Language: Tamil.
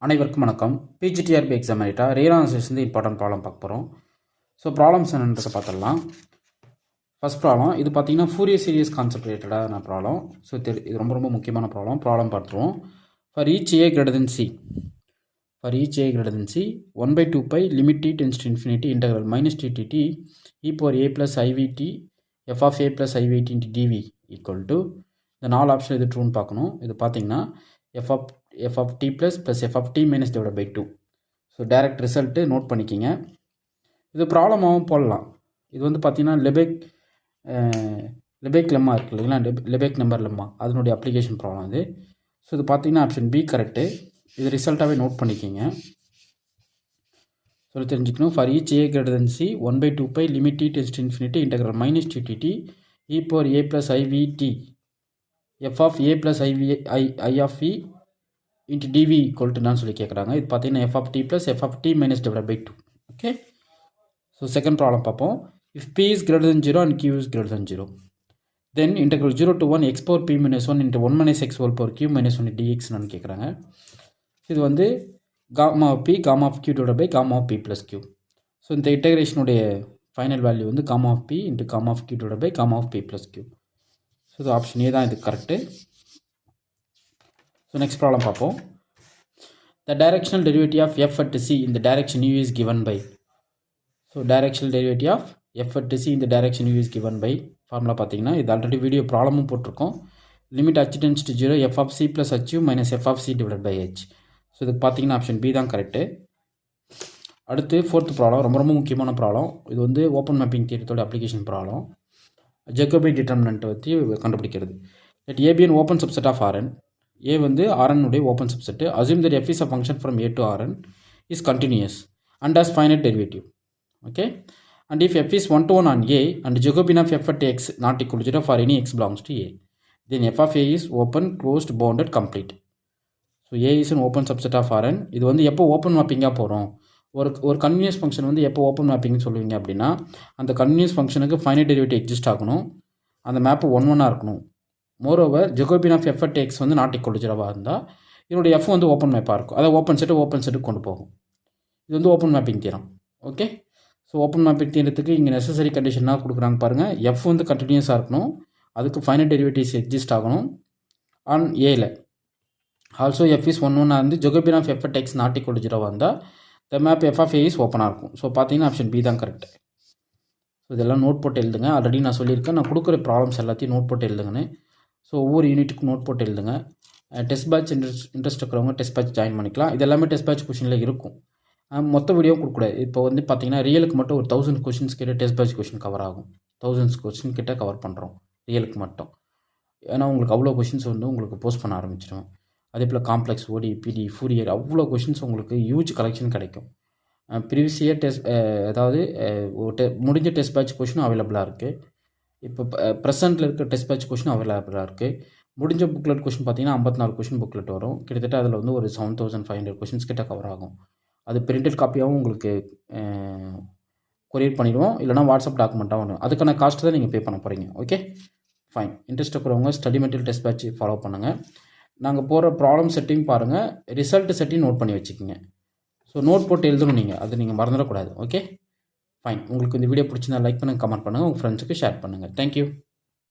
அனைவருக்கும் வணக்கம். பிஜிடிஆர்பி எக்ஸாம் ஆகிட்டா ரீஆனாலிசிஸ் இம்பார்ட்டன்ட் ப்ராப்ளம் பார்க்க போகிறோம். ஸோ ப்ராப்ளம்ஸ் என்னன்றதை பார்த்துடலாம். ஃபஸ்ட் ப்ராப்ளம் இது பார்த்தீங்கன்னா ஃபூரியர் சீரிஸ் கான்செப்ட் ரிலேட்டடான ப்ராப்ளம். ஸோ இது ரொம்ப முக்கியமான ப்ராப்ளம் பார்த்துருவோம். For each a greater than C for each a greater than c 1/2 pi limit t tends to infinity integral minus t t t e power a plus ivt f of a plus ivt into dv equal to இந்த நாலு ஆப்ஷன் இது ட்ரூன்னு பார்க்கணும். இது பார்த்தீங்கன்னா f of t plus f of t minus divided by 2. So direct result note பண்ணிக்கிங்க. இது ப்ராப்ளமாகவும் போடலாம். இது வந்து பார்த்தீங்கன்னா லெபேக் லெம்மா இருக்குது இல்லைங்களா, லெபேக் நம்பர் லெம்மா அதனுடைய அப்ளிகேஷன் ப்ராப்ளம் இது. ஸோ இது பார்த்தீங்கன்னா ஆப்ஷன் பி கரெக்டு. இது ரிசல்ட்டாகவே நோட் பண்ணிக்கிங்க. சொல்லி தெரிஞ்சுக்கணும். For each a greater than c 1/2 pi limit t tends to infinity integral minus டிடிடி இ பவர் ஏ ப்ளஸ் ஐவிடி f of a plus i of e into dv equal டுன்னு சொல்லி கேட்குறாங்க. இது பார்த்தீங்கன்னா f of t plus f of t minus divide by 2. Okay. So second problem பார்ப்போம். If p is greater than 0 and q is greater than 0 then integral 0 to 1 x power p minus 1 into 1 minus x whole power q minus 1 dx நான் கேட்குறாங்க. இது வந்து gamma of p gamma of q divide by gamma of p plus q. So இந்த இன்டெகிரேஷனுடைய ஃபைனல் வேல்யூ வந்து gamma of p into gamma of q divide by gamma of p plus q. So இது ஆப்ஷன் ஏ தான் இது கரெக்டு. ஸோ நெக்ஸ்ட் ப்ராப்ளம் பார்ப்போம். The directional derivative of F at c இந்த direction u is given by. So directional derivative of F at c இந்த direction u is given by formula பார்த்தீங்கன்னா இது ஆல்ரெடி வீடியோ ப்ராப்ளமும் போட்டிருக்கோம். Limit h tends to 0 f of c plus h u minus f of c divide by h. So இதுக்கு பார்த்தீங்கன்னா ஆப்ஷன் பி தான் கரெக்டு. அடுத்து ஃபோர்த் ப்ராப்ளம் ரொம்ப முக்கியமான ப்ராப்ளம். இது வந்து ஓப்பன் மேப்பிங் தியரத்தோட அப்ளிகேஷன் ப்ராப்ளம். ஜெகோபி டிட்டர்மினன்ட்டை பற்றி கண்டுபிடிக்கிறது. Let a be an open subset of R n. A வந்து ஆர்என்னுடைய open subset. Assume that f is a function from A to R n is continuous and has finite derivative. Okay. And if f is 1-to-1 on A and Jacobian of f at x not equal to 0 for any x belongs to A, then f of A is open, closed, bounded, complete. So A is an open subset of Rn. இது வந்து எப்போ ஓப்பன் மேப்பிங்காக போகிறோம், ஒரு கன்டினியூஸ் ஃபங்க்ஷன் வந்து எப்போ ஓப்பன் மேப்பிங்னு சொல்லுவீங்க அப்படின்னா அந்த கன்டினியூஸ் ஃபங்க்ஷனுக்கு ஃபைனைட் டெரிவேட்டிவ் எக்ஸிஸ்ட் ஆகணும், அந்த மேப்பு 1-1 இருக்கணும். Moreover Jacobian of F at X வந்து நாட் ஈக்குவல் டு 0 இருந்தால் இதனுடைய எஃப் வந்து ஓப்பன் மேப்பாக இருக்கும். அதை ஓப்பன் செட்டு கொண்டு போகும். இது வந்து open mapping theorem. Okay. So open mapping தியரத்துக்கு இங்கே நெசசரி கண்டிஷனாக கொடுக்குறாங்க பாருங்கள். எஃப் வந்து கண்டினியூஸாக இருக்கணும், அதுக்கு ஃபைனைட் டெரிவேட்டிவ்ஸ் எக்ஸிஸ்ட் ஆகணும் ஆன் ஏல. ஆல்சோ எஃப் இஸ் 1-1 வந்து Jacobian of F at X not equal to 0 இருந்தால் the map F of A is ஓப்பனாக இருக்கும். ஸோ பார்த்தீங்கன்னா ஆப்ஷன் பி தான் கரெக்ட். ஸோ இதெல்லாம் நோட் போட்டு எழுதுங்க. ஆல்ரெடி நான் சொல்லியிருக்கேன், நான் கொடுக்குற ப்ராப்ளம்ஸ் எல்லாத்தையும் நோட் போட்டு எழுதுங்கன்னு. ஸோ ஒவ்வொரு யூனிட்டுக்கும் நோட் போட்டு எழுதுங்க. டெஸ்ட் பேட்ச் இன்ட்ரெஸ்ட் இருக்கிறவங்க டெஸ்ட் பேட்ச் ஜாயின் பண்ணிக்கலாம். இது எல்லாமே டெஸ்ட் பேட்ச் கொஷினில் இருக்கும். மொத்த வீடியோ கொடுக்கூடாது. இப்போ வந்து பார்த்தீங்கன்னா ரியலுக்கு மட்டும் ஒரு 1000 கொஷின்ஸ் கிட்ட டெஸ்ட் பேட்ச் கொஷின் கவர் ஆகும். 1000 கொஷின் கிட்ட கவர் பண்ணுறோம் ரியலுக்கு மட்டும். ஏன்னா உங்களுக்கு அவ்வளோ கொஷின்ஸ் வந்து உங்களுக்கு போஸ்ட் பண்ண ஆரம்பிச்சிடும். அதே போல் காம்ப்ளெக்ஸ், ஓடி, பிடி, ஃபூரியர் அவ்வளோ கொஷின்ஸ் உங்களுக்கு ஹியூஜ் கலெக்ஷன் கிடைக்கும். ப்ரீவியஸ் இயர் அதாவது முடிஞ்ச டெஸ்ட் பேட்ச் கொஷினும் அவைலபிளாக இருக்குது. இப்போ ப்ரெசென்ட்டில் இருக்க டெஸ்ட் பேட்ச் கொஷினும் அவைலபிளாக இருக்குது. முடிஞ்ச புக்லெட் கொஷின் பார்த்தீங்கன்னா 54 கொஷின் புக்லெட் வரும். கிட்டத்தட்ட அதில் வந்து ஒரு 7500 கொஷின்ஸ் கிட்ட கவர் ஆகும். அது பிரிண்டட் காப்பியாகவும் உங்களுக்கு கொரியர் பண்ணிடுவோம், இல்லைனா வாட்ஸ்அப் டாக்குமெண்ட்டாக வரும். அதுக்கான காஸ்ட்டு தான் நீங்கள் பே பண்ண போகிறீங்க. Okay fine. இன்ட்ரெஸ்ட் இருக்கிறவங்க study material test batch follow பண்ணுங்கள். நாங்கள் போகிற ப்ராப்ளம் செட்டையும் பாருங்கள், ரிசல்ட் செட்டையும் நோட் பண்ணி வச்சுக்கோங்க. ஸோ நோட் போட்டு எழுதணும் நீங்கள், அது நீங்கள் மறந்துடக்கூடாது. Okay fine. உங்களுக்கு இந்த வீடியோ பிடிச்சிருந்தா லைக் பண்ணுங்கள், கமெண்ட் பண்ணுங்கள், உங்கள் ஃப்ரெண்ட்ஸுக்கு ஷேர் பண்ணுங்கள். தேங்க்யூ.